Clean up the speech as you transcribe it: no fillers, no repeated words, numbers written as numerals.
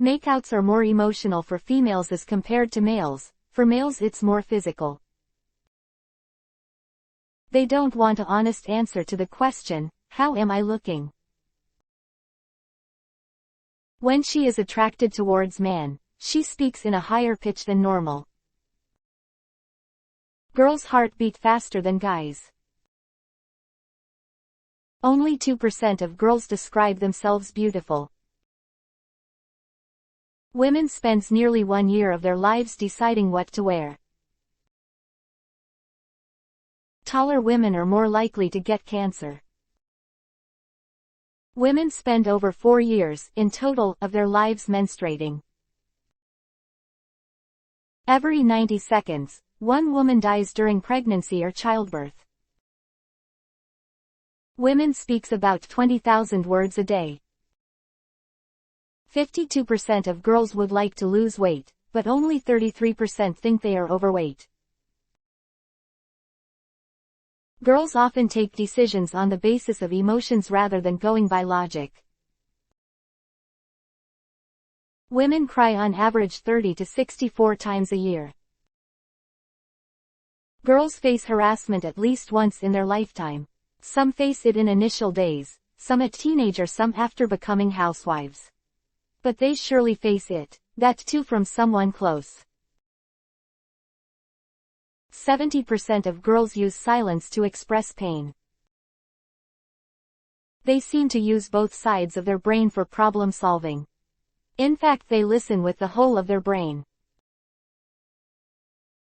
Makeouts are more emotional for females as compared to males. For males it's more physical. They don't want an honest answer to the question, how am I looking? When she is attracted towards man, she speaks in a higher pitch than normal. Girls' heart beat faster than guys. Only 2% of girls describe themselves beautiful. Women spend nearly 1 year of their lives deciding what to wear. Taller women are more likely to get cancer. Women spend over 4 years, in total, of their lives menstruating. Every 90 seconds, one woman dies during pregnancy or childbirth. Women speaks about 20,000 words a day. 52% of girls would like to lose weight, but only 33% think they are overweight. Girls often take decisions on the basis of emotions rather than going by logic. Women cry on average 30 to 64 times a year. Girls face harassment at least once in their lifetime. Some face it in initial days, some at teenager, some after becoming housewives. But they surely face it, that too from someone close. 70% of girls use silence to express pain. They seem to use both sides of their brain for problem solving. In fact, they listen with the whole of their brain.